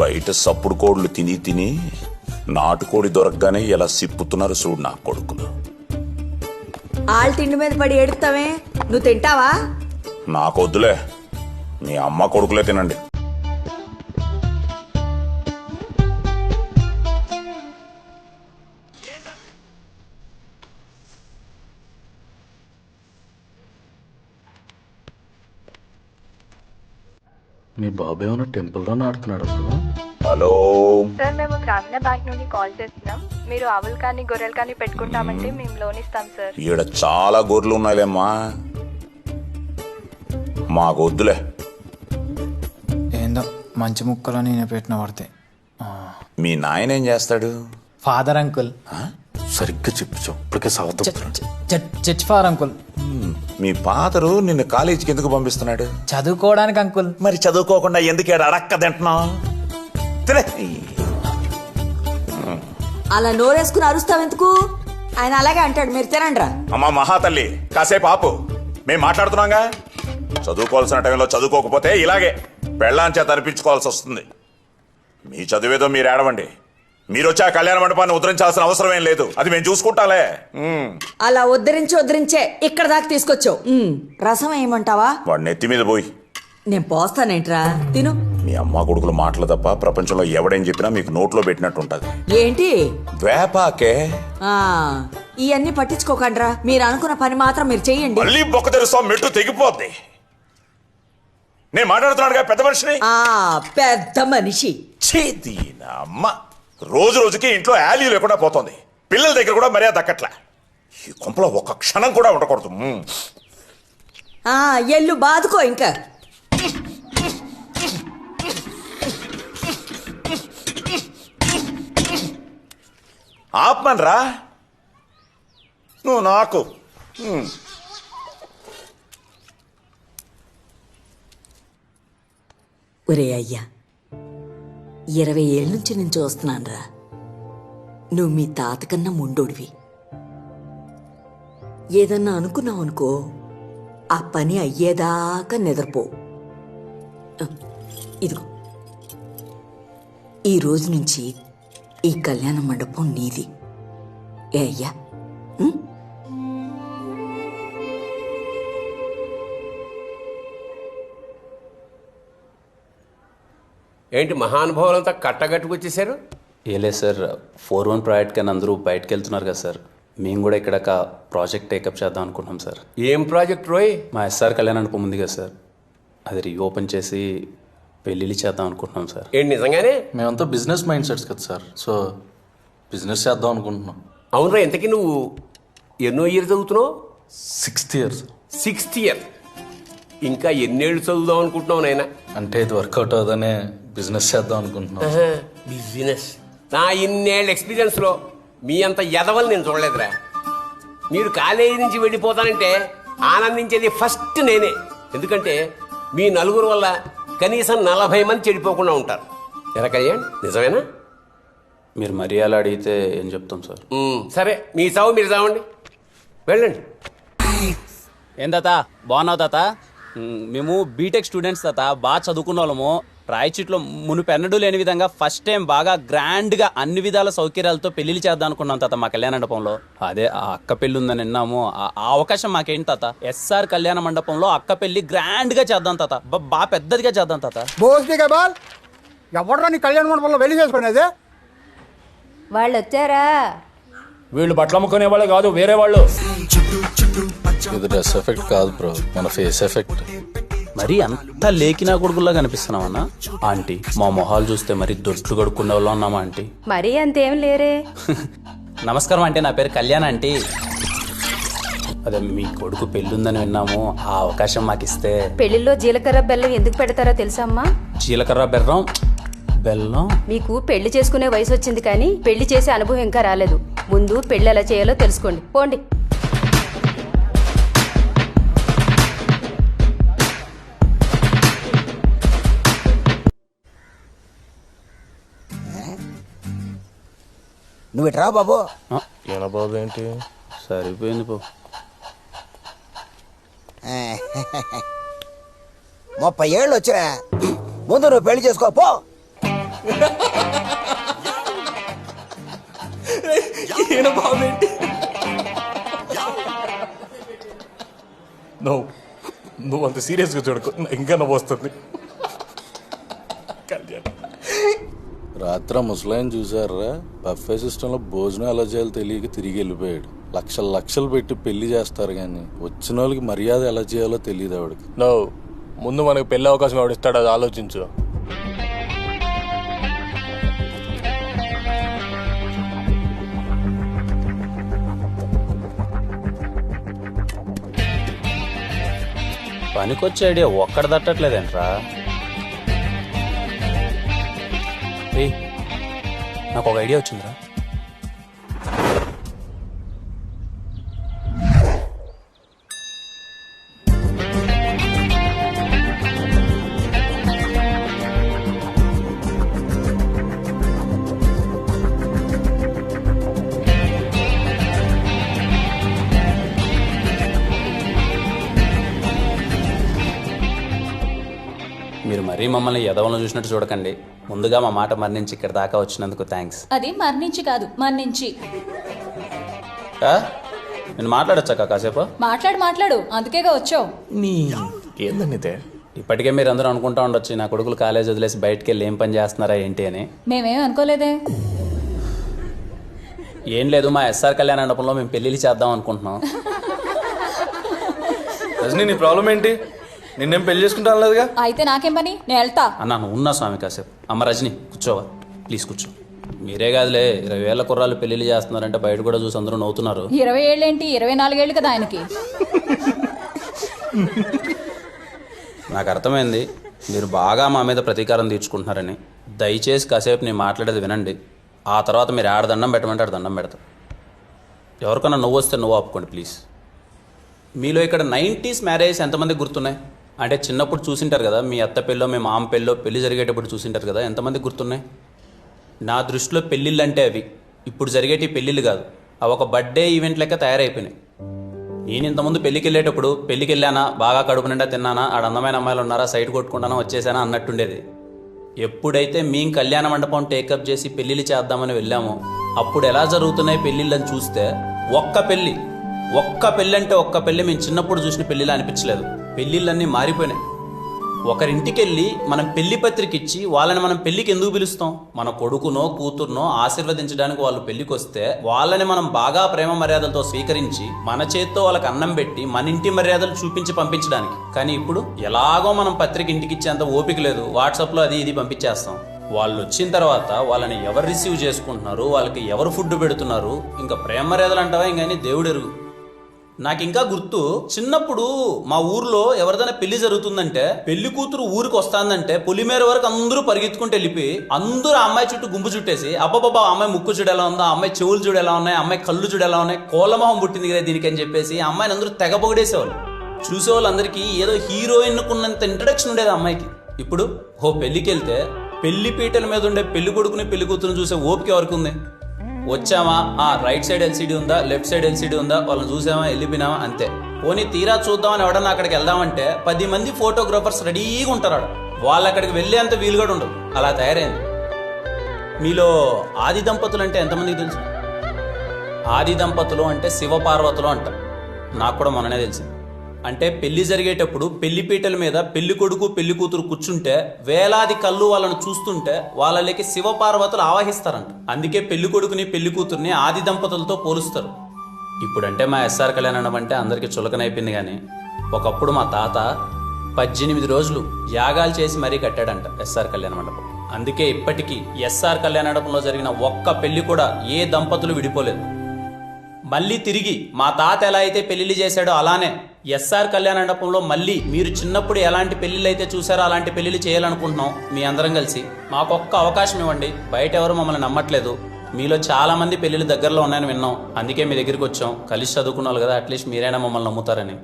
బయట సప్పుడు కోళ్ళు తిని తిని నాటుకోడి దొరకగానే ఎలా సిప్పుతున్నారు చూడు నా కొడుకులు. ఆళ్ళ తిండి మీద పడి ఏడుస్తావే, నువ్వు తింటావా? నాకొద్దులే, మీ అమ్మ కొడుకులే తినండి. మీ బాబు ఏమైనా టెంపుల్లో ఆడుతున్నాడు అసలు? హలో సార్, మేము గ్రామీణ బ్యాంక్ నుండి కాల్ చేస్తున్నాం. మీరు ఆవులు కానీ గొర్రెలు కానీ పెట్టుకుంటామంటే మేము లోన్ ఇస్తాం సార్. ఈడ చాలా గొర్రెలు ఉన్నాయిలేమ్మా, మాకు వద్దులే. ఏందో మంచి ముక్కలో నేను పెట్టిన పడితే. మీ నాయన ఏం చేస్తాడు? Father uncle. సరిగ్గా చెప్పించావు, ఇప్పటికే చర్చ్ ఫాదర్ అంకుల్. మీ ఫాదరు నిన్ను కాలేజీకి ఎందుకు పంపిస్తున్నాడు? చదువుకోవడానికి అంకుల్. మరి చదువుకోకుండా ఎందుకు ఈడ అడక్క తింటున్నావు? అలా నోరేసుకుని అరుస్తావెందుకు? ఆయన అలాగే అంటాడు, మీరు తినండి రా. అమ్మా మహాతల్లి, కాసేపు ఆపు, మేం మాట్లాడుతున్నాగా. చదువుకోవాల్సిన టైంలో చదువుకోకపోతే ఇలాగే పెళ్ళాం చేత అనిపించుకోవాల్సి వస్తుంది. మీ చదివేదో మీరు ఏడవండి. మీరు వచ్చి ఆ కళ్యాణ మండపాన్ని ఉద్ధరించాల్సిన అవసరం ఏం లేదు, అది మేము చూసుకుంటాలే. అలా ఉద్ధరించే ఇక్కడ దాకా తీసుకొచ్చావు. రసం ఏమంటావా? వాడు నెత్తి మీద పోయి. నేను పోస్తానేంట్రా, తిను. మీ అమ్మ కొడుకులు మాటలు తప్ప ప్రపంచంలో ఎవడేం చెప్పినా మీకు నోట్లో పెట్టినట్టు ఉంటది. ఏంటి వేపాకే? ఇవన్నీ పట్టించుకోకండ్రా, మీరు అనుకున్న పని మాత్రం మీరు చెయ్యండి. మళ్ళీ బొక్క తెరుస్తాం, మెట్టు తెగిపోద్ది. నేను మాట్లాడుతున్నాడుగా పెద్ద మనిషిని. పెద్ద మనిషి చేతి అమ్మ రోజు రోజుకి ఇంట్లో యాలీ లేకుండా పోతుంది. పిల్లల దగ్గర కూడా మర్యాద దక్కట్లా. ఈ కొంపలో ఒక్క క్షణం కూడా ఉండకూడదు. ఎల్లు బాదుకో ఇంకా. ఆపమనరా నువ్వు నాకు. ఒరే అయ్యా, 20 ఏళ్ళ నుంచి నేను చూస్తున్నానురా. నువ్వు మీ తాత కన్నా ముండోడివి. ఏదన్నా అనుకున్నావు అనుకో, ఆ పని అయ్యేదాకా నిద్రపో. ఇదిగో, ఈ రోజు నుంచి ఈ కళ్యాణ మండపం నీది. ఏ అయ్యా? ఏంటి మహానుభావులంతా కట్టగట్టుకొచ్చేసారు? ఏలే సార్, 4-1 ప్రాజెక్ట్ కానీ అందరూ బయటకు వెళ్తున్నారు కదా సార్. మేము కూడా ఇక్కడ ఒక ప్రాజెక్ట్ టేకప్ చేద్దాం అనుకుంటున్నాం సార్. ఏం ప్రాజెక్ట్ రోయ్? మా ఎస్ఆర్ కళ్యాణ మండపం ఉంది కదా సార్, అది రీఓపెన్ చేసి పెళ్ళిళ్ళు చేద్దాం అనుకుంటున్నాం సార్. ఏంటి నిజంగానే? మేమంతా బిజినెస్ మైండ్ సెట్స్ కదా సార్, సో బిజినెస్ చేద్దాం అనుకుంటున్నాం. అవునరా, ఇంతకీ నువ్వు ఎన్నో ఇయర్ చదువుతున్నావు? 6th year. 6th year. ఇంకా ఎన్నేళ్ళు చదువుదాం అనుకుంటున్నావు నాయన? అంటే ఇది వర్కౌట్ అవుదనే బిజినెస్ చేద్దాం అనుకుంటున్నాం. బిజినెస్? నా ఇన్నేళ్ళ ఎక్స్పీరియన్స్లో మీ అంత ఎదవలు నేను చూడలేదురా. మీరు కాలేజీ నుంచి వెళ్ళిపోతానంటే ఆనందించేది ఫస్ట్ నేనే. ఎందుకంటే మీ నలుగురు వల్ల కనీసం 40 మంది చెడిపోకుండా ఉంటారు. ఎరా కళ్యాణ్, నిజమేనా? మీరు మరీ అలా అడిగితే ఏం చెప్తాం సార్. సరే, మీ చావు మీరు చావండి, వెళ్ళండి. ఏం తాత, బాగున్నావు తాత? మేము బీటెక్ స్టూడెంట్స్ తాత, బాగా చదువుకున్న వాళ్ళము. రాయచీట్లో మునుపెన్నడూ లేని విధంగా ఫస్ట్ టైం బాగా గ్రాండ్గా అన్ని విధాల సౌకర్యాలతో పెళ్లిళ్ళు చేద్దాం అనుకున్నాం తాత మా కళ్యాణ మండపంలో. అదే ఆ అక్క పెళ్లి ఉందని విన్నాము. ఆ అవకాశం మాకేంటి తాత? ఎస్ఆర్ కళ్యాణ మండపంలో అక్క పెళ్లి గ్రాండ్గా చేద్దాం తాత, బాగా పెద్దదిగా చేద్దాం తాత. ఎవడరా నీ కళ్యాణ మండపంలో వెళ్ళి చేసుకునేది? వాళ్ళు వచ్చారా? వీళ్ళు బట్టలు అమ్ముకునే వాళ్ళు కాదు, వేరే వాళ్ళు. ఇది డ్రెస్ ఎఫెక్ట్ కాదు బ్రో, మన ఫేస్ ఎఫెక్ట్. మరి అంత లేకినా కొడుకుల్లా కనిపిస్తున్నామన్నా? ఆంటీ, మా మొహాలు చూస్తే మరి దొడ్లు కడుక్కునే వాళ్ళు ఉన్నామా ఆంటీ? మరీ అంతేం లేరే. నమస్కారం అంటే, నా పేరు కళ్యాణ్ ఆంటీ. అదే మీ కొడుకు పెళ్ళుందని విన్నాము, ఆ అవకాశం మాకు ఇస్తే. పెళ్లిలో జీలకర్ర బెల్లం ఎందుకు పెడతారో తెలుసా అమ్మా? జీలకర్ర బెల్లం బెల్లం. మీకు పెళ్లి చేసుకునే వయసు వచ్చింది కానీ పెళ్లి చేసే అనుభవం ఇంకా రాలేదు. ముందు పెళ్లి ఎలా చేయాలో తెలుసుకోండి, పోండి. నువ్వు ఇట్రా బాబు. బాబు ఏంటి? సరిపోయింది బాబు. ముప్పై ఏళ్ళు వచ్చినా ముందు నువ్వు పెళ్లి చేసుకో పో. నువ్వు అంత సీరియస్గా చూడకు, ఇంకా నవ్వు వస్తుంది. రాత్రి ముసలాయన చూసారా, బఫే సిస్టంలో భోజనం ఎలా చేయాలో తెలియక తిరిగి వెళ్ళిపోయాడు. లక్షలు లక్షలు పెట్టి పెళ్లి చేస్తారు కానీ వచ్చిన వాళ్ళకి మర్యాద ఎలా చేయాలో తెలియదు ఆవిడకి. ముందు మనకు పెళ్లి అవకాశం ఎవడిస్తాడు అది ఆలోచించు. పనికొచ్చే ఐడియా ఒక్కడ తట్టట్లేదేంట్రా? నాకు ఒక ఐడియా వచ్చిందిరా. మీరు మరీ మమ్మల్ని ఎదవలను చూసినట్టు చూడకండి. ముందుగా మా మాట మరణించి ఇక్కడ దాకా వచ్చినందుకు థ్యాంక్స్. అది మరణించి కాదు, మరణించి. నేను మాట్లాడచ్చా కాసేపు? మాట్లాడు, అందుకేగా వచ్చావు. ఏందనితే ఇప్పటికే మీరు అందరూ అనుకుంటా ఉండొచ్చు నా కొడుకులు కాలేజ్ వదిలేసి బయటకు వెళ్ళి ఏం పని చేస్తున్నారా ఏంటి అని. మేమేం అనుకోలేదే. ఏం లేదు, మా ఎస్ఆర్ కళ్యాణ మండపంలో మేము పెళ్ళిళ్ళు చేద్దాం అనుకుంటున్నాం. రజనీ, నీ ప్రాబ్లం ఏంటి? నిన్నేం పెళ్లి చేసుకుంటాను లేదుగా. అయితే నాకేం పని, నేను వెళ్తా. అన్నా నువ్వు ఉన్నా స్వామి కాసేపు. అమ్మ రజని కూర్చోవా ప్లీజ్, కూర్చో. మీరే కాదులే 20 ఏళ్ల కుర్రాళ్ళు పెళ్ళిళ్ళు చేస్తున్నారంటే బయట కూడా చూసి అందరూ నవ్వుతున్నారు. 20 ఏళ్ళేంటి, 24 ఏళ్ళు కదా ఆయనకి. నాకు అర్థమైంది మీరు బాగా మా మీద ప్రతీకారం తీర్చుకుంటున్నారని. దయచేసి కాసేపు నేను మాట్లాడేది వినండి. ఆ తర్వాత మీరు ఆడ దండం పెట్టమంటే ఆడ దండం పెడతా. ఎవరికన్నా నువ్వు వస్తే నువ్వు ఆపుకోండి ప్లీజ్. మీలో ఇక్కడ 90s మ్యారేజ్ ఎంతమంది గుర్తున్నాయి? అంటే చిన్నప్పుడు చూసింటారు కదా, మీ అత్త పెళ్ళో మీ మామ పెళ్ళో పెళ్లి జరిగేటప్పుడు చూసింటారు కదా, ఎంతమంది గుర్తున్నాయి? నా దృష్టిలో పెళ్ళిళ్ళు అంటే అవి ఇప్పుడు జరిగేటి పెళ్ళిళ్ళు కాదు, అవి ఒక బర్త్డే ఈవెంట్ లెక్క తయారైపోయినాయి. నేను ఇంతకుముందు పెళ్ళికి వెళ్ళేటప్పుడు పెళ్ళికి వెళ్ళానా, బాగా కడుపు నిండా తిన్నానా, ఆడ అందమైన అమ్మాయిలు ఉన్నారా, సైట్ కొట్టుకుంటానా, వచ్చేసానా అన్నట్టుండేది. ఎప్పుడైతే మేము కళ్యాణ మండపం టేకప్ చేసి పెళ్ళిళ్ళు చేద్దామని వెళ్ళామో అప్పుడు ఎలా జరుగుతున్నాయి పెళ్ళిళ్ళని చూస్తే ఒక్క పెళ్ళి అంటే ఒక్క పెళ్ళి మేము చిన్నప్పుడు చూసిన పెళ్ళిలా అనిపించలేదు. పెళ్ళిళ్ళన్నీ మారిపోయినాయి. ఒకరింటికి వెళ్ళి మనం పెళ్లి పత్రిక ఇచ్చి వాళ్ళని మనం పెళ్లికి ఎందుకు పిలుస్తాం? మన కొడుకునో కూతురునో ఆశీర్వదించడానికి వాళ్ళు పెళ్లికి వస్తే వాళ్ళని మనం బాగా ప్రేమ మర్యాదలతో స్వీకరించి మన చేత్తో వాళ్ళకి అన్నం పెట్టి మన ఇంటి మర్యాదలు చూపించి పంపించడానికి. కానీ ఇప్పుడు ఎలాగో మనం పత్రిక ఇంటికి ఇచ్చేంత ఓపిక లేదు, వాట్సాప్లో అది ఇది పంపించేస్తాం. వాళ్ళు వచ్చిన తర్వాత వాళ్ళని ఎవరు రిసీవ్ చేసుకుంటున్నారు, వాళ్ళకి ఎవరు ఫుడ్ పెడుతున్నారు, ఇంకా ప్రేమ మర్యాదలు అంటావా ఇంకని దేవుడు ఎరుగు. నాకు ఇంకా గుర్తు, చిన్నప్పుడు మా ఊర్లో ఎవరిదైనా పెళ్లి జరుగుతుందంటే పెళ్లి కూతురు ఊరికి వస్తాందంటే పొలిమేర వరకు అందరూ పరిగెత్తుకుంటూ వెళ్ళిపోయి అందరూ ఆ అమ్మాయి చుట్టూ గుంపు చుట్టేసి అబ్బాబా అమ్మాయి ముక్కు చూడు ఎలా ఉందా, అమ్మాయి చెవులు చూడు ఎలా ఉన్నాయి, అమ్మాయి కళ్ళు చూడు ఎలా ఉన్నాయి, కోళ్ళమొహం పుట్టింది కదా దీనికి అని చెప్పేసి ఆ అమ్మాయిని అందరూ తెగ పొగిడేసేవాళ్ళు. చూసేవాళ్ళందరికీ ఏదో హీరోయిన్ కున్నంత ఇంట్రడక్షన్ ఉండేది ఆ అమ్మాయికి. ఇప్పుడు పెళ్లికి వెళ్తే పెళ్లి పీటల మీద ఉండే పెళ్లి కొడుకుని పెళ్లి కూతురుని చూసే ఓపిక ఎవరికి ఉంది? వచ్చామా, రైట్ సైడ్ ఎల్సీడీ ఉందా, లెఫ్ట్ సైడ్ ఎల్సీడీ ఉందా, వాళ్ళని చూసామా, వెళ్ళిపోయినామా, అంతే. పోనీ తీరా చూద్దామని ఎవడన్నా అక్కడికి వెళ్దామంటే 10 మంది ఫోటోగ్రాఫర్స్ రెడీగా ఉంటారు. వాళ్ళు అక్కడికి వెళ్ళేంత వీలు కూడా ఉండదు, అలా తయారైంది. మీలో ఆది దంపతులు అంటే ఎంతమందికి తెలుసు? ఆది దంపతులు అంటే శివపార్వతులు అంటారు. నాకు కూడా మొన్ననే తెలిసింది. అంటే పెళ్లి జరిగేటప్పుడు పెళ్లి పీటల మీద పెళ్లి కొడుకు పెళ్లి కూతురు కూర్చుంటే వేలాది కళ్ళు వాళ్ళను చూస్తుంటే వాళ్ళకి శివపార్వతులు ఆవాహిస్తారంట. అందుకే పెళ్లి కొడుకుని పెళ్లి కూతుర్ని ఆది దంపతులతో పోలుస్తారు. ఇప్పుడంటే మా ఎస్ఆర్ కళ్యాణం అంటే అందరికీ చులకనైపోయింది. కానీ ఒకప్పుడు మా తాత 18 రోజులు యాగాలు చేసి మరీ కట్టాడంట ఎస్ఆర్ కళ్యాణ మండపం. అందుకే ఇప్పటికీ ఎస్ఆర్ కళ్యాణ మండపంలో జరిగిన ఒక్క పెళ్లి కూడా ఏ దంపతులు విడిపోలేదు. మళ్ళీ తిరిగి మా తాత ఎలా అయితే పెళ్లిళ్ళు చేశాడో అలానే ఎస్ఆర్ కళ్యాణ మండపంలో మళ్ళీ మీరు చిన్నప్పుడు ఎలాంటి పెళ్లిళ్ళు అయితే చూసారో అలాంటి పెళ్లిళ్ళు చేయాలనుకుంటున్నాం. మీ అందరం కలిసి మాకొక్క అవకాశం ఇవ్వండి. బయట ఎవరు మమ్మల్ని నమ్మట్లేదు. మీలో చాలా మంది పెళ్లిళ్ళు దగ్గరలో ఉన్నాయని విన్నాం, అందుకే మీ దగ్గరికి వచ్చాం. కలిసి చదువుకున్నాను కదా, అట్లీస్ట్ మీరైనా మమ్మల్ని నమ్ముతారని.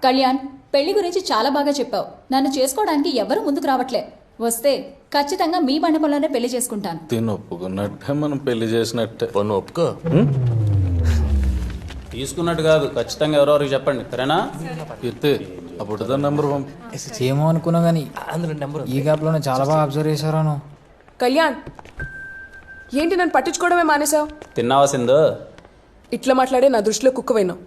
కళ్యాణ్, పెళ్లి గురించి చాలా బాగా చెప్పావు. నన్ను చేసుకోవడానికి ఎవరు ముందుకు రావట్లే. వస్తే ఖచ్చితంగా మీ మండపంలోనే పెళ్లి చేసుకుంటాను. దీన్ని ఒప్పుకున్నట్టే మనం పెళ్లి చేసినట్టే. ఒప్పుకో. తీసుకున్నట్టు కాదు, ఖచ్చితంగా ఎవరెవరికి చెప్పండి, సరేనా? ఎత్తే అప్పుడు దాని నెంబర్ పంపి. ఏమో అనుకున్నా కానీ ఈ గ్యాప్లోనే చాలా బాగా అబ్జర్వ్ చేశారా నువ్వు. కళ్యాణ్, ఏంటి నన్ను పట్టించుకోవడమే మానేశావు? తిన్నావా సింధు? ఇట్లా మాట్లాడే నా దృష్టిలో కుక్కవైనావు.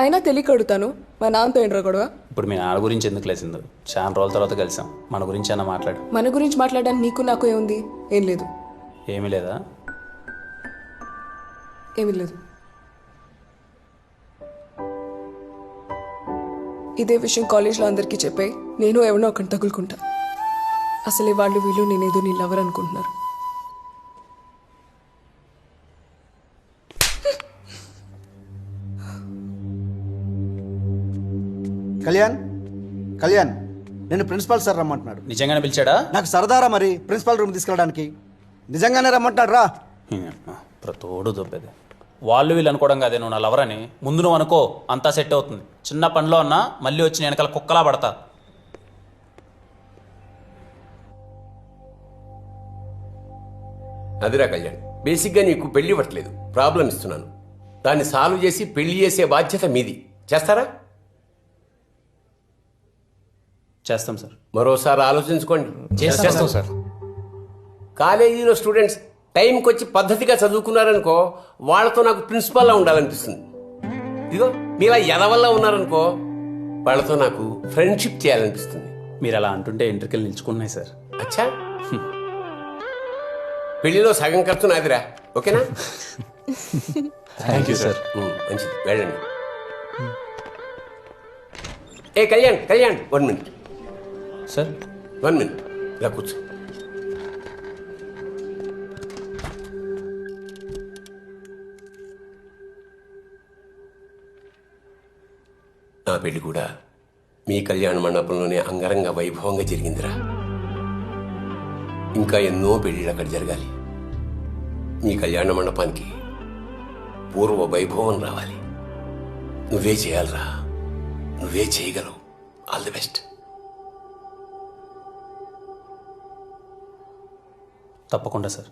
అయినా తెలియక అడుగుతాను, మా నాన్నతో ఏంట్రా గొడవ? ఇప్పుడు మీ నాన్న గురించి ఎందుకు లేసిందో, చాలా రోజుల తర్వాత కలిసాం, మన గురించి అయినా మాట్లాడు. మన గురించి మాట్లాడడానికి నీకు నాకు ఏముంది? ఏం లేదు. ఏమీ లేదా? ఏమీ లేదు. ఇదే విషయం కాలేజ్లో అందరికీ చెప్పాయి, నేను ఎవరినో ఒకటి తగులుకుంటా. అసలే వాళ్ళు వీళ్ళు నేనేదో నీ లవర్ అనుకుంటున్నారు. కళ్యాణ్, కళ్యాణ్, నేను ప్రిన్సిపాల్ సార్ రమ్మంటున్నాడు. నిజంగానే పిలిచాడా? నాకు సరదారా మరి ప్రిన్సిపాల్ రూమ్ తీసుకెళ్ళడానికి. నిజంగానే రమ్మంటున్నాడు రా. ప్రతోడు దొబ్బేది. వాళ్ళు వీళ్ళు అనుకోవడం కాదే నువ్వు నా లవర్ అని. ముందు నువ్వు అనుకో, అంతా సెట్ అవుతుంది. చిన్న పనిలో అన్నా మళ్ళీ వచ్చి నేను వెనకాల కుక్కలా పడతా. అదిరా కళ్యాణ్, బేసిక్గా నీకు పెళ్లి ఇవ్వట్లేదు, ప్రాబ్లం ఇస్తున్నాను. దాన్ని సాల్వ్ చేసి పెళ్లి చేసే బాధ్యత మీది. చేస్తారా? చేస్తాం సార్. మరోసారి ఆలోచించుకోండి. చేస్తాం సార్. కాలేజీలో స్టూడెంట్స్ టైంకి వచ్చి పద్ధతిగా చదువుకున్నారనుకో, వాళ్ళతో నాకు ప్రిన్సిపాల్లా ఉండాలనిపిస్తుంది. ఇదిగో మీలా ఎదవల్లా ఉన్నారనుకో, వాళ్ళతో నాకు ఫ్రెండ్షిప్ చేయాలనిపిస్తుంది. మీరు అలా అంటుంటే ఎంట్రికలు నిల్చుకున్నాయి సార్. అచ్చా, పెళ్లిలో సగం ఖర్చు నాదిరా, ఓకేనా? Thank you sir. మంచిది, వెళ్ళండి. ఏ Kalyan, Kalyan 1 minute sir. 1 minute, ఇలా కూర్చో. నా పెళ్లి కూడా మీ కళ్యాణ మండపంలోనే అంగరంగ వైభవంగా జరిగిందిరా. ఇంకా ఎన్నో పెళ్లిళ్ళు అక్కడ జరగాలి. మీ కళ్యాణ మండపానికి పూర్వ వైభవం రావాలి. నువ్వే చేయాలరా, నువ్వే చేయగలవు. All the best. తప్పకుండా సార్.